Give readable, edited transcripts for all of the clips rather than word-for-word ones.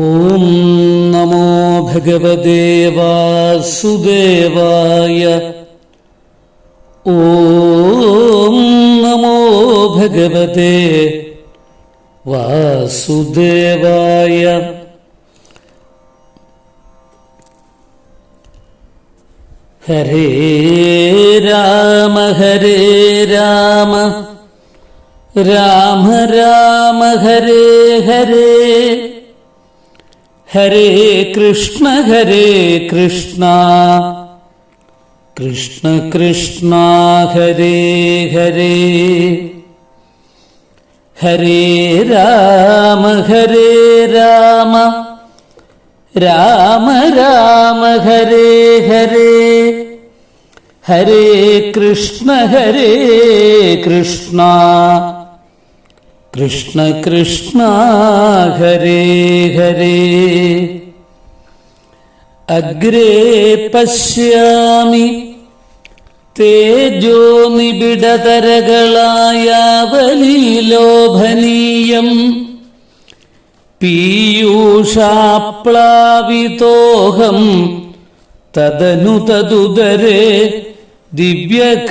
ഓം നമോ ഭഗവതേ വാസുദേവായ. ഓം നമോ ഭഗവതേ വാസുദേവായ. ഹരേ രാമ ഹരേ രാമ രാമ രാമ ഹരേ ഹരേ. ഹരേ കൃഷ്ണ കൃഷ്ണ കൃഷ്ണ ഹരേ ഹരേ. ഹരേ രാമ രാമ രാമ രാമ ഹരേ ഹരേ. ഹരേ കൃഷ്ണ കൃഷ്ണ കൃഷ്ണ ഹരേ ഹരേ. അഗ്രേ പശ്യാമി തേജോ നിബിഡതരകളായാവലീലോഭനീയം പീയൂഷാപ്ലാവിതോഹം തദനു തദുദരേ ദിവ്യകൈശോരവേഷം.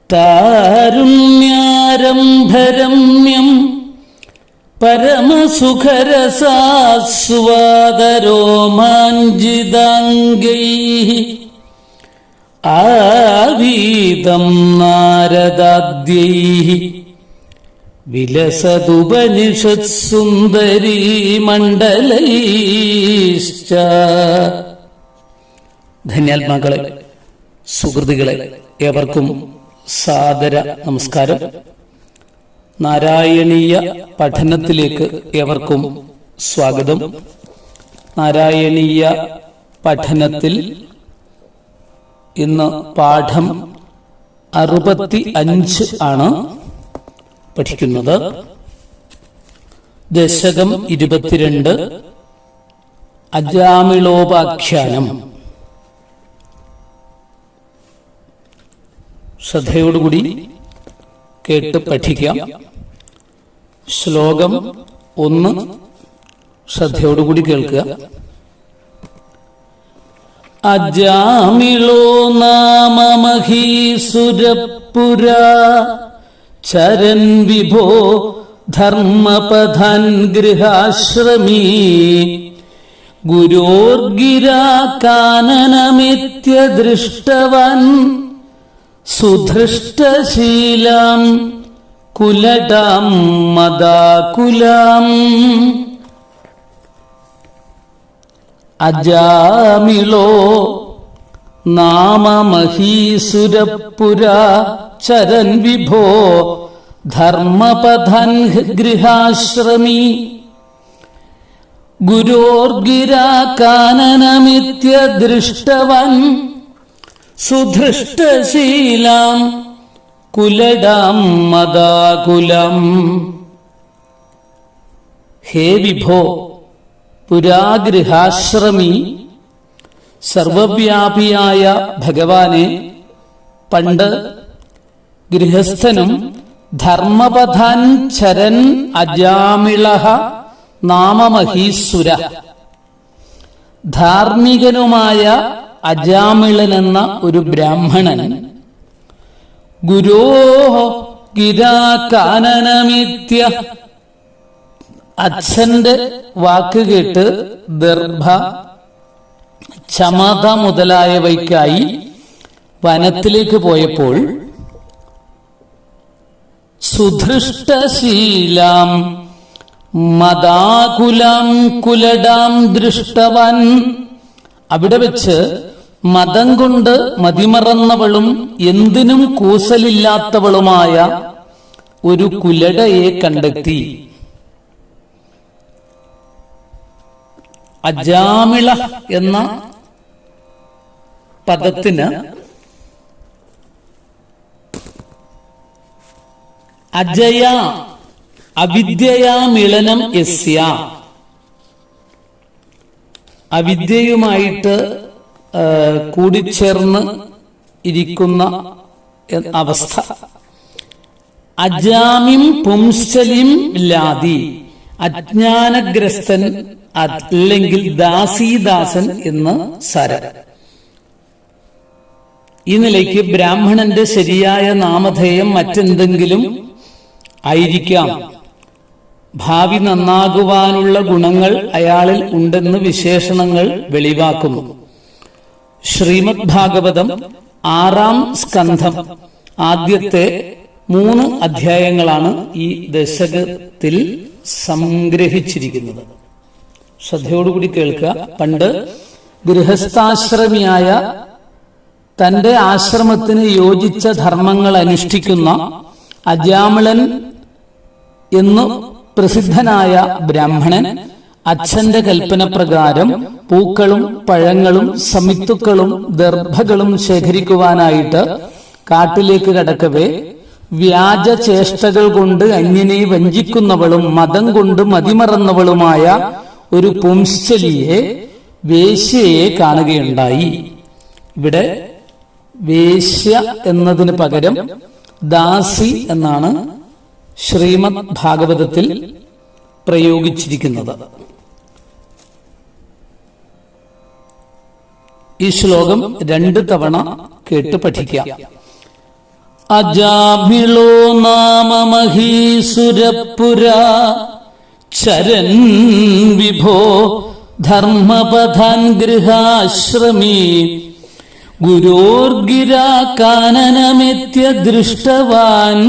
താരുണ്യാരംഭരമ്യം പരമസുഖരസാസ്വാദരോമാഞ്ചിതാംഗൈഃ ആവീതം നാരദാദ്യൈഃ വിലസതുപനിഷത്സുന്ദരീമണ്ഡലൈശ്ച. ധന്യാത്മാക്കളെ, സുഹൃത്തുക്കളെ, ഏവർക്കും സാദര നമസ്കാരം. നാരായണീയ പഠനത്തിലേക്ക് ഏവർക്കും സ്വാഗതം. നാരായണീയ പഠനത്തിൽ ഇന്ന് പാഠം 65 ആണ് പഠിക്കുന്നത്. ദശകം 22 അജാമിളോപാഖ്യാനം. ശ്രദ്ധയോടുകൂടി കേട്ട് പഠിക്കാം. ശ്ലോകം 1 ശ്രദ്ധയോടുകൂടി കേൾക്കുക. അജാമിളോ നാമ മഹീസുരപുരാ ചരൻ വിഭോ ധർമ്മപഥൻ ഗൃഹാശ്രമീ ഗുരോർഗിരാ കാനനമിത്യദൃഷ്ടവൻ സുധൃഷ്ടശീലാം കുലടാം മദാകുലാം. അജാമിളോ നാമ മഹീസുരപുരാ ചരൻ വിഭോ ധർമ്മപഥൻ ഗൃഹാശ്രമീ ഗുരോർഗിരാ കാനനമിത്യദൃഷ്ടവൻ സുധൃഷ്ടശീലാം കുലടാം മദാകുലം. ഹേ വിഭോ, പുരാഗൃഹാശ്രമി, സർവവ്യാപിയായ ഭഗവാനെ, പണ്ട് ഗൃഹസ്ഥനും ധർമ്മപഥാൻ ചരൻ അജാമിളഃ നാമമഹീസുര, ധാർമ്മികനുമായ അജാമിളനെന്ന ഒരു ബ്രാഹ്മണൻ ഗുരോഃ ഗിരാകാനനമിത്യ, അച്ഛന്റെ വാക്ക് കേട്ട് ദർഭ, ചമത മുതലായവയ്ക്കായി വനത്തിലേക്ക് പോയപ്പോൾ സുധൃഷ്ടശീലാം മദാകുലാം കുലടാം ദൃഷ്ടവൻ, അവിടെ വെച്ച് മതം കൊണ്ട് മതിമറന്നവളും എന്തിനും കൂസലില്ലാത്തവളുമായ ഒരു കുലടയെ കണ്ടെത്തി. അജാമിള എന്ന പദത്തിന് അജയ അവിദ്യയാ മിളനം യസ്യ, അവിദ്യയുമായിട്ട് കൂടിച്ചേർന്ന് ഇരിക്കുന്ന അവസ്ഥ. അജാമിം പുംസലിം ലാതി, അജ്ഞാനഗ്രസ്തൻ അല്ലെങ്കിൽ ദാസീദാസൻ എന്ന് സാരം. ഈ നിലയ്ക്ക് ബ്രാഹ്മണന്റെ ശരിയായ നാമധേയം മറ്റെന്തെങ്കിലും ആയിരിക്കാം. ഭാവി നന്നാകുവാനുള്ള ഗുണങ്ങൾ അയാളിൽ ഉണ്ടെന്ന് വിശേഷണങ്ങൾ വെളിവാക്കുന്നു. ശ്രീമദ് ഭാഗവതം 6-ാം സ്കന്ധം ആദ്യത്തെ 3 അധ്യായങ്ങളാണ് ഈ ദശകത്തിൽ സംഗ്രഹിച്ചിരിക്കുന്നത്. ശ്രദ്ധയോടുകൂടി കേൾക്കുക. പണ്ട് ഗൃഹസ്ഥാശ്രമിയായ തന്റെ ആശ്രമത്തിന് യോജിച്ച ധർമ്മങ്ങൾ അനുഷ്ഠിക്കുന്ന അജാമിളൻ എന്നു പ്രസിദ്ധനായ ബ്രാഹ്മണൻ അച്ഛന്റെ കൽപ്പന പ്രകാരം പൂക്കളും പഴങ്ങളും സമിത്തുക്കളും ദർഭകളും ശേഖരിക്കുവാനായിട്ട് കാട്ടിലേക്ക് കടക്കവേ വ്യാജ ചേഷ്ടകൾ കൊണ്ട് അന്യനെ വഞ്ചിക്കുന്നവളും മതം കൊണ്ട് മതിമറന്നവളുമായ ഒരു പുംശ്ചലിയെ, വേശ്യയെ കാണുകയുണ്ടായി. ഇവിടെ വേശ്യ എന്നതിന് പകരം ദാസി എന്നാണ് ശ്രീമദ് ഭാഗവതത്തിൽ പ്രയോഗിച്ചിരിക്കുന്നത്. ഈ ശ്ലോകം 2 തവണ കേട്ട് പഠിക്കാം. അജാമിളോ നാമ മഹീസുരപുരാ ചരൻ വിഭോ ധർമ്മപഥാൻ ഗൃഹാശ്രമീ ഗുരോർഗിരാ കാനനമെത്യ ദൃഷ്ടവാൻ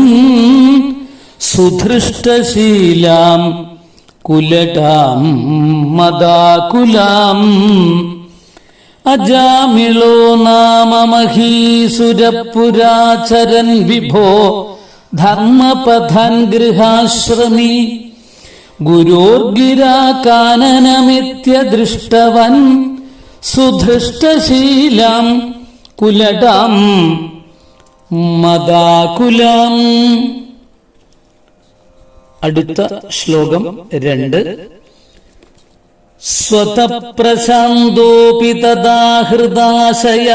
സുധൃഷ്ടശീലാം കുലടാം മദാകുലാം. അജാമിളോ നാമ മഹീസുരപുരാചരൻ വിഭോ ധർമ്മപഥാൻ ഗൃഹാശ്രമീ ഗുരോർഗിരാ കാനനമെത്യ ദൃഷ്ടവൻ സുധൃഷ്ടശീലാം കുലടാം മദാകുലാം. അടുത്ത ശ്ലോകം 2. സ്വതപ്രശാന്തോപി തദാ ഹൃദാശയ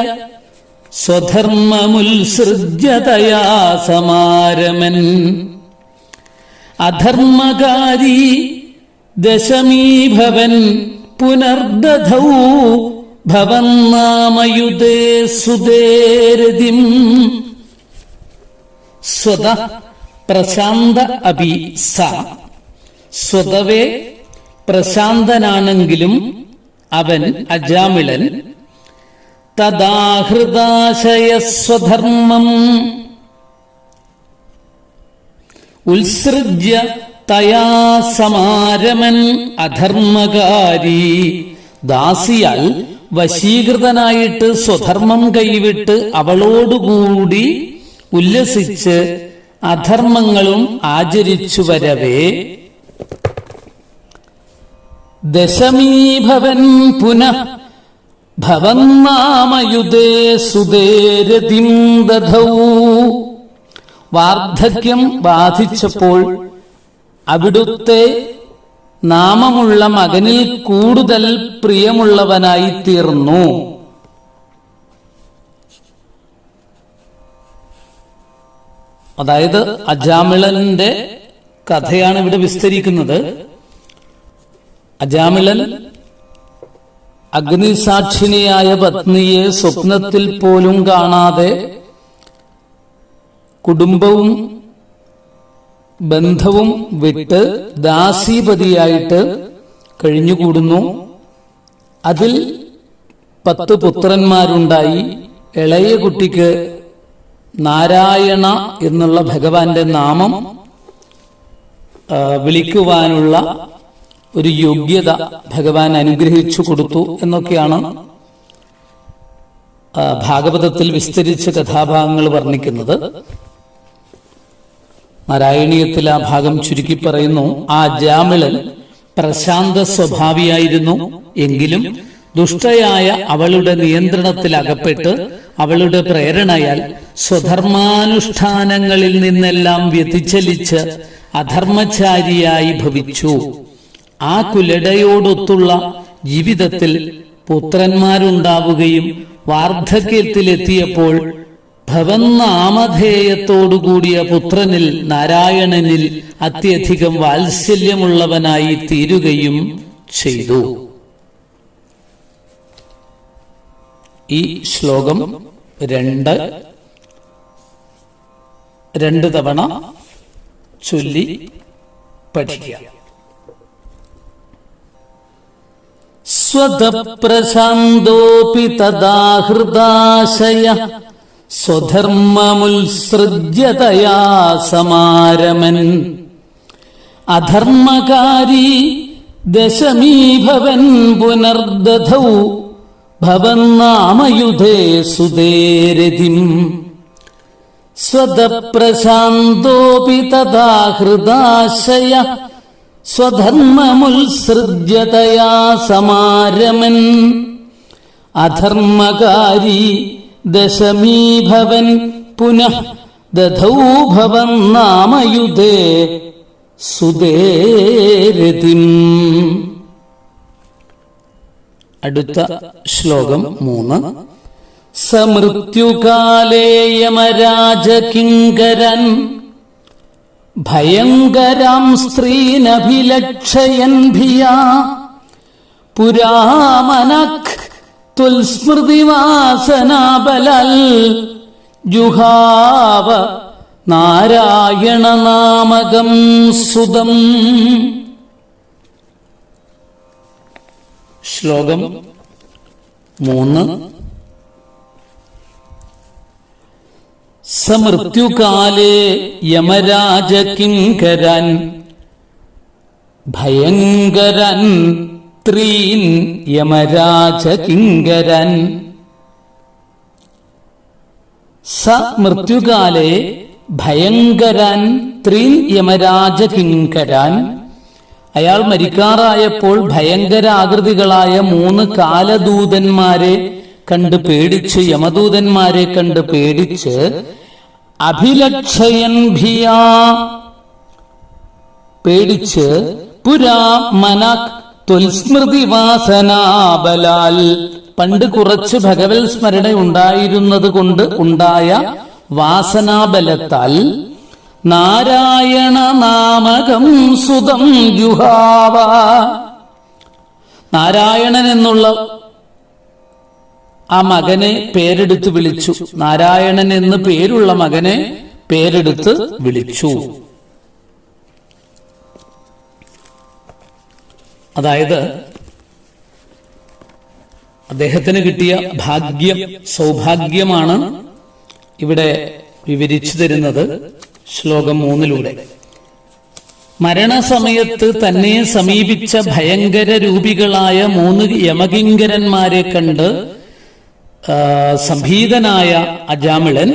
സ്വധർമ്മമുത്സൃജ്യതയാ സമാരമൻ അധർമ്മകാരി ദശമീഭവൻ പുനർദധൗ ഭവന്നാമയുതേ സുദേരതിം. സ്വത പ്രശാന്ത അപി സ, സ്വതവേ പ്രശാന്തനാണെങ്കിലും അവൻ അജാമിളൻ തദാഹൃദാശയ സ്വധർമ്മം ഉത്സൃജ്യ തയാ സമാരമൻ അധർമ്മകാരി, ദാസിയാൽ വശീകൃതനായിട്ട് സ്വധർമ്മം കൈവിട്ട് അവളോടുകൂടി ഉല്ലസിച്ച് അധർമ്മങ്ങളും ആചരിച്ചു വരവേ ദശമീഭവൻ പുനഃ ഭവന്നാമയുതേ സുദേരതിം ദധൗ. വാർദ്ധക്യം ബാധിച്ചപ്പോൾ അവിടുത്തെ നാമമുള്ള മകനിൽ കൂടുതൽ പ്രിയമുള്ളവനായി തീർന്നു. അതായത് അജാമിളന്റെ കഥയാണ് ഇവിടെ വിസ്തരിക്കുന്നത്. അജാമിളൻ അഗ്നിസാക്ഷിണിയായ പത്നിയെ സ്വപ്നത്തിൽ പോലും കാണാതെ കുടുംബവും ബന്ധവും വിട്ട് ദാസീപതിയായിട്ട് കഴിഞ്ഞുകൂടുന്നു. അതിൽ 10 പുത്രന്മാരുണ്ടായി. ഇളയ കുട്ടിക്ക് നാരായണ എന്നുള്ള ഭഗവാന്റെ നാമം വിളിക്കുവാനുള്ള ഒരു യോഗ്യത ഭഗവാൻ അനുഗ്രഹിച്ചു കൊടുത്തു എന്നൊക്കെയാണ് ഭാഗവതത്തിൽ വിസ്തരിച്ച കഥാഭാഗങ്ങൾ വർണ്ണിക്കുന്നത്. നാരായണീയത്തിൽ ആ ഭാഗം ചുരുക്കി പറയുന്നു, ആ അജാമിളൻ പ്രശാന്ത സ്വഭാവിയായിരുന്നു. എങ്കിലും ദുഷ്ടയായ അവളുടെ നിയന്ത്രണത്തിൽ അകപ്പെട്ട് അവളുടെ പ്രേരണയാൽ സ്വധർമാനുഷ്ഠാനങ്ങളിൽ നിന്നെല്ലാം വ്യതിചലിച്ച് അധർമ്മചാരിയായി ഭവിച്ചു. ആ കുലടയോടൊത്തുള്ള ജീവിതത്തിൽ പുത്രന്മാരുണ്ടാവുകയും വാർദ്ധക്യത്തിലെത്തിയപ്പോൾ ഭവന്നാമധേയത്തോടുകൂടിയ പുത്രനിൽ നാരായണനിൽ അത്യധികം വാത്സല്യമുള്ളവനായി തീരുകയും ചെയ്തു. ഈ ശ്ലോകം രണ്ട് തവണ ചൊല്ലി പഠിക്കുക. സ്വതപ്രശാന്തോപി തദാ ഹൃദാശയ സ്വധർമ്മമുത്സൃജ്യതയാ സമാരമൻ അധർമ്മകാരി ദശമീഭവൻ പുനർദധൗ ഭവന്നാമയുധേ സുതേരതിം. സ്വതപ്രശാന്തോപി തദാ ഹൃദാശയ സ്വധർമ്മമുത്സൃജ്യതയാ സമാരമൻ അധർമ്മകാരി ദശമീഭവൻ പുനഃ ദധൗ ഭവന്നാമയുധേ സുതേരതിം. അടുത്ത ശ്ലോകം 3. സമൃത്യുകാലേ യമരാജകിങ്കരൻ ഭയങ്കരാം സ്ത്രീനഭിലക്ഷയൻ ഭിയാ പുരാമനഃ തുൽസ്മൃതിവാസനാബലൽ ജുഹാവ നാരായണനാമകം സുതം. ശ്ലോകം 3. സമൃത്യുകാലേ യമരാജകിങ്കരൻ ഭയങ്കരൻ ത്രീൻ യമരാജകിങ്കരൻ. സമൃത്യുകാലേ ഭയങ്കരൻ ത്രീൻ യമരാജകിങ്കരൻ. അയാൾ മരിക്കാറായപ്പോൾ ഭയങ്കരാകൃതികളായ 3 കാലദൂതന്മാരെ കണ്ട് പേടിച്ച്, യമദൂതന്മാരെ കണ്ട് പേടിച്ച് അഭിലക്ഷയൻ ഭിയാ പേടിച്ച് പുരാ മനഃ തുൽസ്മൃതി വാസനാബലാൽ പണ്ട് കുറച്ച് ഭഗവത് സ്മരണ ഉണ്ടായിരുന്നത് കൊണ്ട് ഉണ്ടായ വാസനാബലത്താൽ നാരായണ നാമകം സുതം ജുഹാവ. നാരായണൻ എന്നുള്ള ആ മകനെ പേരെടുത്ത് വിളിച്ചു. നാരായണൻ എന്ന് പേരുള്ള മകനെ പേരെടുത്ത് വിളിച്ചു. അതായത് അദ്ദേഹത്തിന് കിട്ടിയ സൗഭാഗ്യമാണ് ഇവിടെ വിവരിച്ചു തരുന്നത് ശ്ലോകം 3-ലൂടെ. മരണസമയത്ത് തന്നെ സമീപിച്ച ഭയങ്കര രൂപികളായ 3 യമകിങ്കരന്മാരെ കണ്ട് സംഭീതനായ അജാമിളൻ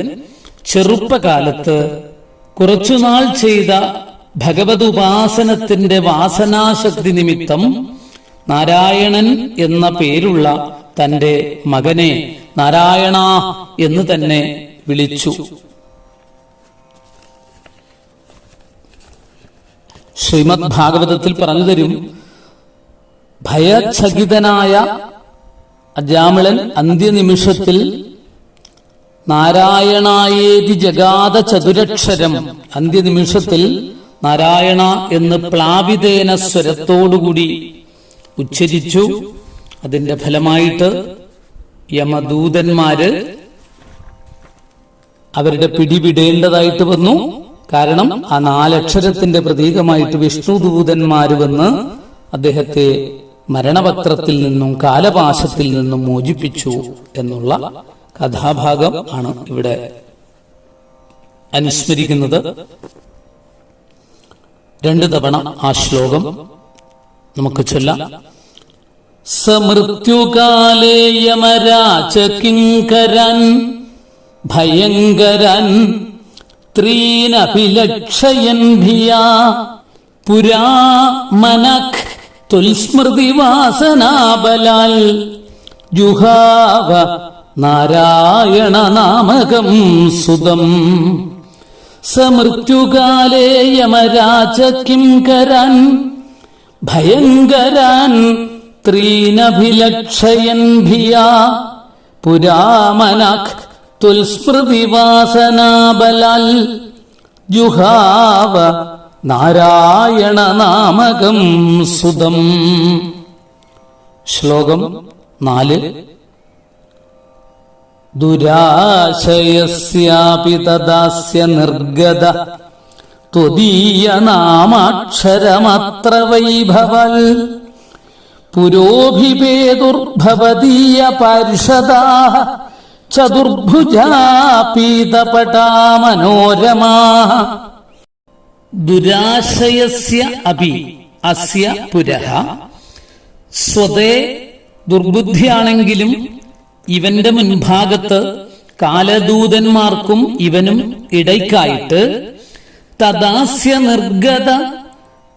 ചെറുപ്പകാലത്ത് കുറച്ചുനാൾ ചെയ്ത ഭഗവത് ഉപാസനത്തിന്റെ വാസനാശക്തി നിമിത്തം നാരായണൻ എന്ന പേരുള്ള തന്റെ മകനെ നാരായണ എന്ന് തന്നെ വിളിച്ചു. ശ്രീമദ് ഭാഗവതത്തിൽ പറഞ്ഞു തരും, ഭയചകിതനായ അജാമിളൻ അന്ത്യനിമിഷത്തിൽ നാരായണായേതി ജഗാത ചതുരക്ഷരം, അന്ത്യനിമിഷത്തിൽ നാരായണ എന്ന് പ്ലാവിതേന സ്വരത്തോടുകൂടി ഉച്ചരിച്ചു. അതിന്റെ ഫലമായിട്ട് യമദൂതന്മാര് അവരുടെ പിടിവിടേണ്ടതായിട്ട് വന്നു. കാരണം ആ 4 അക്ഷരത്തിന്റെ പ്രതീകമായിട്ട് വിഷ്ണുദൂതന്മാര് വന്ന് അദ്ദേഹത്തെ മരണപത്രത്തിൽ നിന്നും കാലപാശത്തിൽ നിന്നും മോചിപ്പിച്ചു എന്നുള്ള കഥാഭാഗം ആണ് ഇവിടെ അനുസ്മരിക്കുന്നത്. 2 തവണ ആ ശ്ലോകം നമുക്ക് ചൊല്ലാം. സമൃത്യുകാലേ യമരാജകിങ്കരൻ ഭയങ്കരൻ ത്രീനഭിലക്ഷയൻ ഭിയാ പുരാ മനഃ തുൽസ്മൃതി വാസനാബലാൽ ജുഹാവ നാരായണ നാമകം സുതം. സമൃത്യുകാലേ യമരാജകിങ്കരൻ ഭയങ്കരൻ ത്രീനഭിലക്ഷയൻ ഭിയാ പുരാ മനഃ തുൽസ്മൃതിവാസനാബലാൽ ജുഹാവ നാരായണ നാമകം സുതം. ശ്ലോകം 4. ദുരാശയസ്യാപി തദാസ്യ നിർഗത ത്വദീയ നാമാക്ഷരമത്ര വൈഭവൽ പുരോഭിപേതുർഭവദീയ പാർഷദാഃ ചതുർഭുജാ പീതപടാ മനോരമാഃ. ദുരാശയസ്യ അപി അസ്യ പുരഃ. സ്വതേ ദുർബുദ്ധിയാണെങ്കിലും ഇവന്റെ മുൻഭാഗത്ത് കാലദൂതന്മാർക്കും ഇവനും ഇടയ്ക്കായിട്ട് തദാസ്യ നിർഗത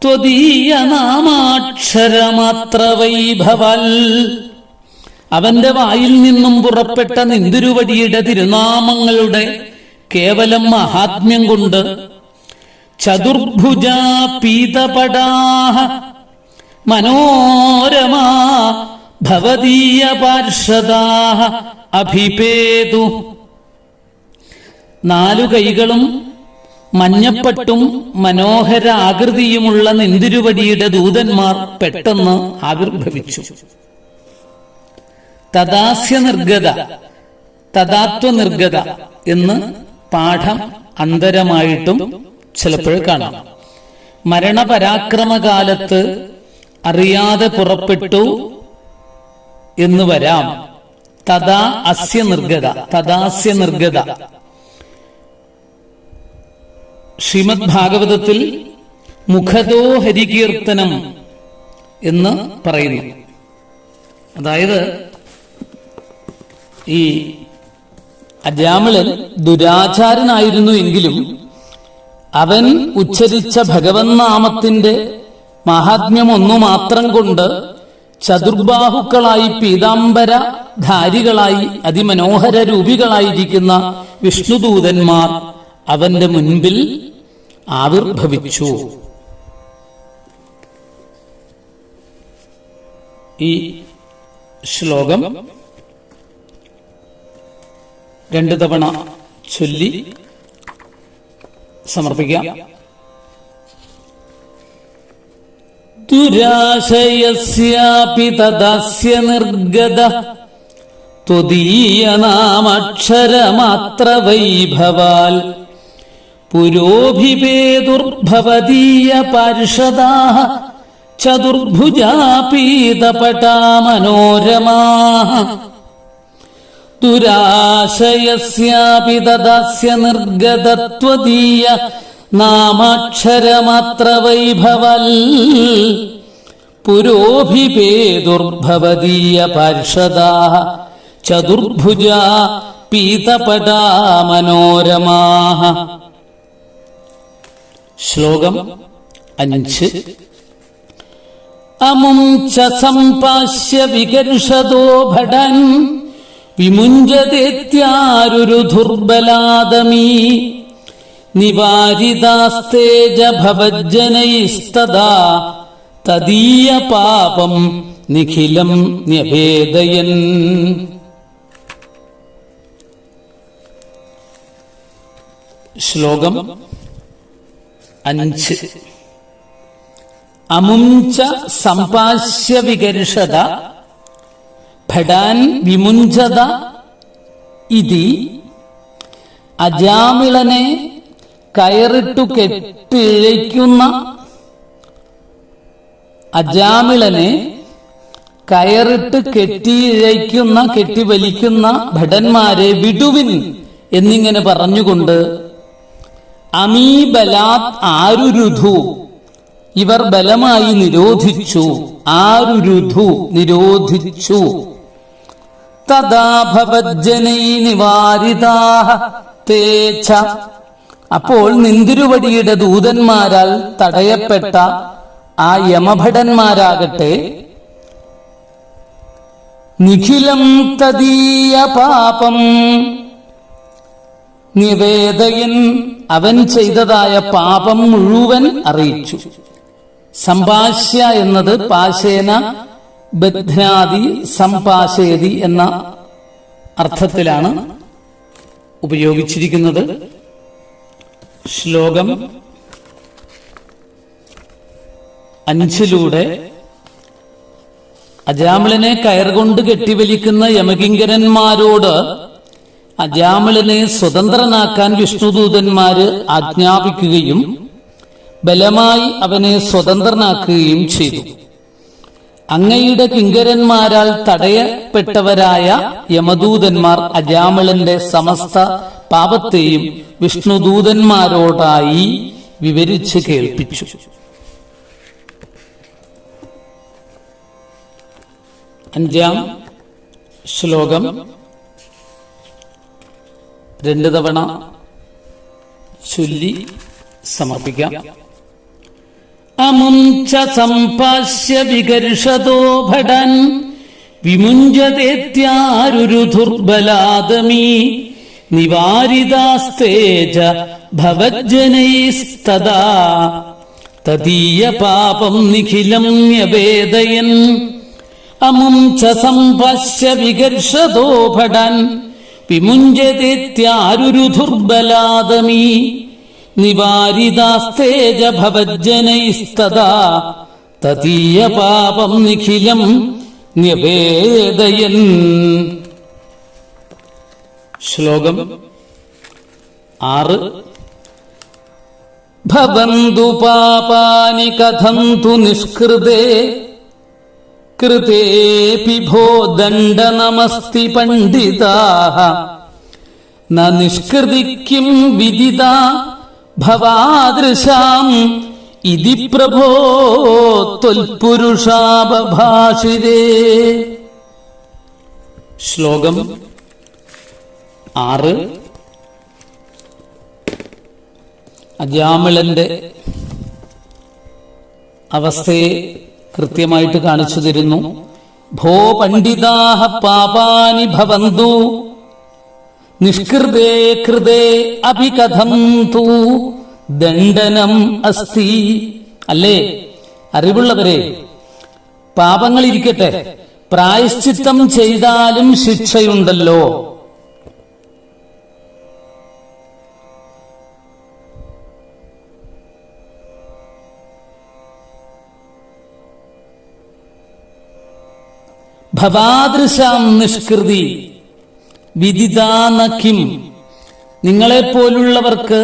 ത്വദീയ നാമാക്ഷരമാത്ര വൈഭവൽ അവന്റെ വായിൽ നിന്നും പുറപ്പെട്ട നിന്തിരുവടിയുടെ തിരുനാമങ്ങളുടെ കേവലം മഹാത്മ്യം കൊണ്ട് ചതുർഭുജാ പീതപടാഃ മനോരമാ ഭവദീയ പാർഷദാഃ അഭിപേതു. 4 കൈകളും മഞ്ഞപ്പട്ടും മനോഹര ആകൃതിയുമുള്ള നിന്തിരുവടിയുടെ ദൂതന്മാർ പെട്ടെന്ന് ആവിർഭവിച്ചു. തദാസ്യ നിർഗത, തദാത്വ നിർഗത എന്ന് പാഠം അന്തരമായിട്ടും ചിലപ്പോൾ കാണാം. മരണപരാക്രമകാലത്ത് അറിയാതെ പുറപ്പെട്ടു എന്ന് വരാം. തദാ അസ്യ നിർഗത, തദാസ്യ നിർഗത. ശ്രീമദ് ഭാഗവതത്തിൽ മുഖതോ ഹരികീർത്തനം എന്ന് പറയുന്നു. അതായത് ഈ അജാമിളൻ ദുരാചാരനായിരുന്നു എങ്കിലും അവൻ ഉച്ചരിച്ച ഭഗവൻ നാമത്തിന്റെ മഹാത്മ്യം ഒന്നു മാത്രം കൊണ്ട് ചതുർബാഹുക്കളായി പീതാംബരധാരികളായി അതിമനോഹര രൂപികളായിരിക്കുന്ന വിഷ്ണുദൂതന്മാർ അവന്റെ മുൻപിൽ ആവിർഭവിച്ചു. ഈ ശ്ലോകം 2 തവണ ചൊല്ലി സമർപ്പിക്കാം. ദുരാശയസ്യാപി തദാസ്യ നിർഗത ത്വദീയ നാമക്ഷരമാത്ര വൈഭവാൽ പുരോഭിപേതുർഭവദീയ പാർഷദാഃ ചതുർഭുജാ പീതപടാ മനോരമാഃ. ദുരാശയസ്യാപി തദാസ്യ നിർഗത ത്വദീയ നാമാക്ഷരമാത്ര വൈഭവൽ പുരോഭിപേതുർഭവദീയ പാർഷദാഃ ചതുർഭുജാ പീതപടാ മനോരമാഃ. ശ്ലോകം 5. അമും ച സംപാസ്യ വികർഷതോ ഭടൻ വിമുഞ്ചതേത്യാരുരുധുർബലാദമീ നിവാരിതാസ്തേജ ഭവജ്ജനൈസ്തദാ തദീയ പാപം നിഖിലം ന്യഭേദയൻ. ശ്ലോകം 5. അമുഞ്ച സംപാസ്യ വികർഷത ഭടാൻ വിമുഞ്ചത ഇതി. അജാമിളനെ കയറിട്ടു കെട്ടിഴയ്ക്കുന്ന അജാമിളനെ കയറിട്ട് കെട്ടിയിഴയ്ക്കുന്ന കെട്ടിവലിക്കുന്ന ഭടന്മാരെ വിടുവിൻ എന്നിങ്ങനെ പറഞ്ഞുകൊണ്ട് അമീബലാത് ആരുരുധു ഇവർ ബലമായി നിരോധിച്ചു. ആരുരുധു നിരോധിച്ചു. തദാ ഭവജ്ജനൈ നിവാരിതാഃ തേച്ഛ അപ്പോൾ നിന്തിരുവടിയുടെ ദൂതന്മാരാൽ തടയപ്പെട്ട ആ യമഭടന്മാരാകട്ടെ നിഖിലം തദീയ പാപം നിവേദയൻ അവൻ ചെയ്തതായ പാപം മുഴുവൻ അറിയിച്ചു. സംഭാഷ്യ എന്നത് പാശേന ബധ്നാദി സംപാശേതി എന്ന അർത്ഥത്തിലാണ് ഉപയോഗിച്ചിരിക്കുന്നത്. ശ്ലോകം 5 അജാമിളനെ കയർകൊണ്ട് കെട്ടിവലിക്കുന്ന യമകിങ്കരന്മാരോട് അജാമിളനെ സ്വതന്ത്രനാക്കാൻ വിഷ്ണുദൂതന്മാര് ആജ്ഞാപിക്കുകയും ബലമായി അവനെ സ്വതന്ത്രനാക്കുകയും ചെയ്തു. അങ്ങയുടെ കിങ്കരന്മാരാൽ തടയപ്പെട്ടവരായ യമദൂതന്മാർ അജാമിളന്റെ സമസ്ത പാപത്തെയും വിഷ്ണുദൂതന്മാരോടായി വിവരിച്ച് കേൾപ്പിച്ചു. അഞ്ചാം ശ്ലോകം 2 തവണ ചൊല്ലി സമർപ്പിക്കാം. അമുഞ്ച സംപാസ്യ വികർഷതോ ഭടൻ വിമുഞ്ചതേത്യാരുരുധുർബലാദമീ നിവാരിതാസ്തേജ ഭവജ്ജനൈസ്തദാ തദീയ പാപം നിഖിലം ന്യവേദയൻ. അമുഞ്ച സംപാസ്യ വികർഷതോ ഭടൻ വിമുഞ്ചതേത്യാരുരുധുർബലാദമീ നിവാരിതാസ്തേജ ഭവജ്ജനൈസ്തദാ തദീയ പാപം നിഖിലം ന്യവേദയൻ. ശ്ലോകം 6 ഭവന്തു പാപാനി കഥം തു നിഷ്കൃതേ കൃതേപി ഭോ ദണ്ഡനമസ്തി പണ്ഡിതാഃ ന നിഷ്കൃതിക്കിം വിദിതാ ഭവാദൃശാം ഇതി പ്രഭോ ത്വൽപുരുഷാബഭാഷിരേ. ശ്ലോകം 6 അജാമിളന്റെ അവസ്ഥയെ കൃത്യമായിട്ട് കാണിച്ചു തരുന്നു. ഭോ പണ്ഡിതാഃ പാപാനി ഭവന്തു നിഷ്കൃതേ കൃതേ അഭികഥം തു ദണ്ഡനം അസ്തി. അല്ലേ അറിവുള്ളവരെ, പാപങ്ങൾ ഇരിക്കട്ടെ, പ്രായശ്ചിത്തം ചെയ്താലും ശിക്ഷയുണ്ടല്ലോ. ഭവാദൃശാം നിഷ്കൃതി വിദിതാനഖിം. നിങ്ങളെപ്പോലുള്ളവർക്ക്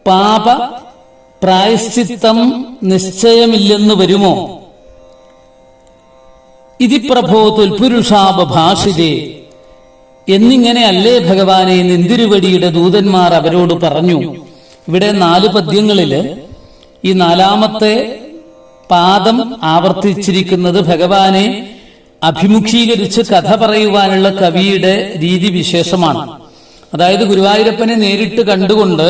പാപ പ്രായശ്ചിത്തം നിശ്ചയമില്ലെന്ന് വരുമോ? ഇതി പ്രഭോ തുൽപുരുഷാബഭാഷിതേ. എന്നിങ്ങനെ അല്ലേ ഭഗവാനെ നിന്തിരുവടിയുടെ ദൂതന്മാർ അവരോട് പറഞ്ഞു. ഇവിടെ 4 പദ്യങ്ങളില് ഈ 4ാമത്തെ പാദം ആവർത്തിച്ചിരിക്കുന്നത് ഭഗവാനെ അഭിമുഖീകരിച്ച് കഥ പറയുവാനുള്ള കവിയുടെ രീതി വിശേഷമാണ്. അതായത് ഗുരുവായൂരപ്പനെ നേരിട്ട് കണ്ടുകൊണ്ട്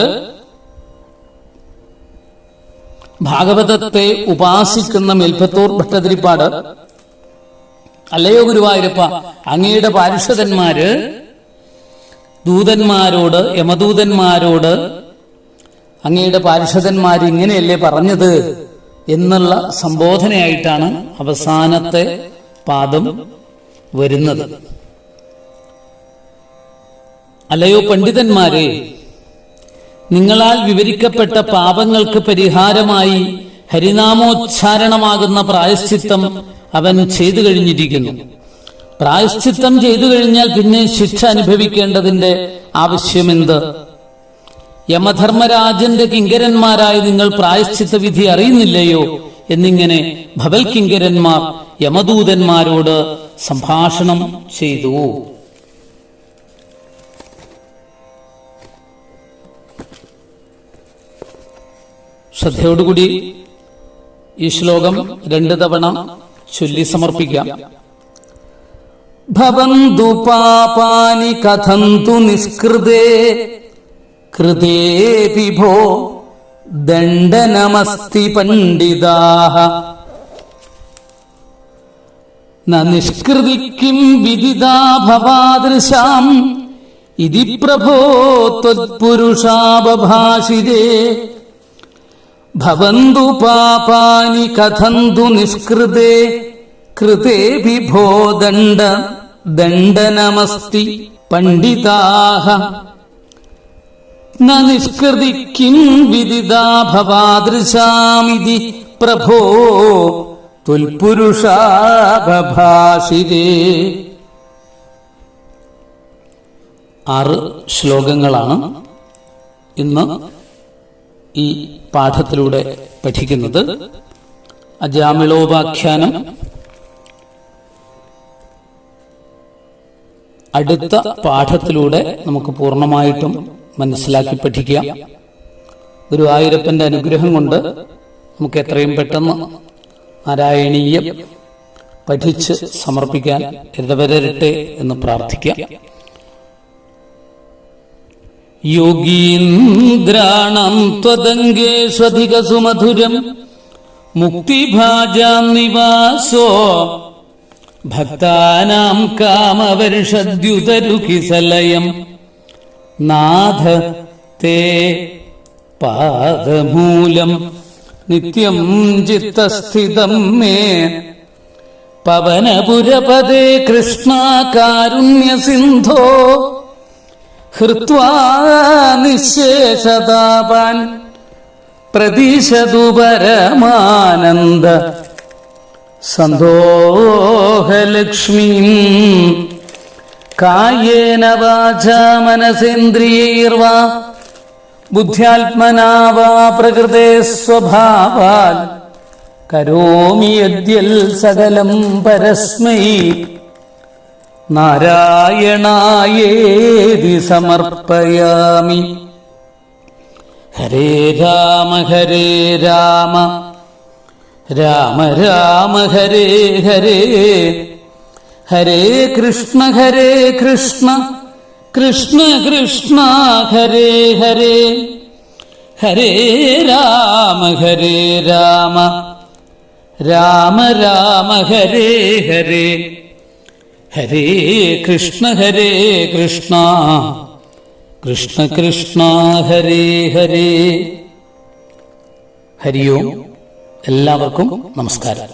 ഭാഗവതത്തെ ഉപാസിക്കുന്ന മേൽപ്പത്തൂർ ഭട്ടതിരിപ്പാട്, അല്ലയോ ഗുരുവായൂരപ്പ, അങ്ങയുടെ പാരിഷദന്മാര് ദൂതന്മാരോട്, യമദൂതന്മാരോട് അങ്ങയുടെ പാരിഷദന്മാർ ഇങ്ങനെയല്ലേ പറഞ്ഞത് എന്നുള്ള സംബോധനയായിട്ടാണ് അവസാനത്തെ പാദം വരുന്നത്. അല്ലയോ പണ്ഡിതന്മാരെ, നിങ്ങളാൽ വിവരിക്കപ്പെട്ട പാപങ്ങൾക്ക് പരിഹാരമായി ഹരിനാമോച്ചാരണമാകുന്ന പ്രായശ്ചിത്തം അവൻ ചെയ്തു കഴിഞ്ഞിരിക്കുന്നു. പ്രായശ്ചിത്തം ചെയ്തു കഴിഞ്ഞാൽ പിന്നെ ശിക്ഷ അനുഭവിക്കേണ്ടതിന്റെ ആവശ്യമെന്ത്? യമധർമ്മരാജന്റെ കിങ്കരന്മാരായി നിങ്ങൾ പ്രായശ്ചിത്ത വിധി അറിയുന്നില്ലയോ എന്നിങ്ങനെ ഭവൽ കിങ്കരന്മാർ യമദൂതന്മാരോട് സംഭാഷണം ചെയ്തു. ശ്രദ്ധയോടുകൂടി ഈ ശ്ലോകം 2 തവണ ചൊല്ലി സമർപ്പിക്കാം. ഭവന്തു പാപാനി കഥന്തു നിഷ്കൃതേ കൃതേപി ഭോ ദണ്ഡനമസ്തി പണ്ഡിതാഃ ന നിഷ്കൃതിക്കിം വിദിതാ ഭവാദൃശാം ഇതി പ്രഭോ ത്വൽപുരുഷാബഭാഷിരേ. ഭവന്തു പാപാനി കഥന്തു നിഷ്കൃതേ കൃതേപി ഭോ ദണ്ഡനമസ്തി പണ്ഡിതാഃ ന നിഷ്കൃതി കിം വിദിതാ ഭവാദൃശാമിതി പ്രഭോ തുൽപുരുഷാഭാഷിരേ. 6 ശ്ലോകങ്ങളാണ് ഇന്ന് ഈ പാഠത്തിലൂടെ പഠിക്കുന്നത്. അജാമിളോപാഖ്യാനം അടുത്ത പാഠത്തിലൂടെ നമുക്ക് പൂർണ്ണമായിട്ടും മനസ്സിലാക്കി പഠിക്കാം. ഗുരുവായൂരപ്പന്റെ അനുഗ്രഹം കൊണ്ട് നമുക്ക് എത്രയും പെട്ടെന്ന് നാരായണീയം പഠിച്ച് സമർപ്പിക്കാൻ ഇടവരട്ടെ എന്ന് പ്രാർത്ഥിക്കാം. യോഗീന്ദ്രാണം ത്വദംഗേഷ്വധിക സുമധുരം മുക്തിഭാജാം നിവാസോ ഭക്താനാം കാമവർഷദ്യുതരുകിസലയം നാഥ തേ പാദമൂലം നിത്യം ചിത്തസ്ഥിതം മേ പവനപുരപദേ കൃഷ്ണ കാരുണ്യസിന്ധോ ഹൃത്വാ നിശേഷതാപാൻ പ്രദിശതു പരമാനന്ദ സന്തോഹലക്ഷ്മീം കായേന വാചാ മനസേന്ദ്രിയൈർവാ ബുദ്ധ്യാത്മനാ വാ പ്രകൃതേ സ്വഭാവാത് കരോമി യദ്യൽ സകലം പരസ്മൈ നാരായണായേതി സമർപ്പയാമി. ഹരേ രാമ ഹരേ രാമ രാമ രാമ ഹരേ ഹരേ ഹരേ കൃഷ്ണ കൃഷ്ണ കൃഷ്ണ ഹരേ ഹരേ ഹരേ രാമ രാമ രാമ ഹരേ ഹരേ ഹരേ കൃഷ്ണ കൃഷ്ണ കൃഷ്ണ ഹരേ ഹരേ. ഹരി ഓം. എല്ലാവർക്കും നമസ്കാരം.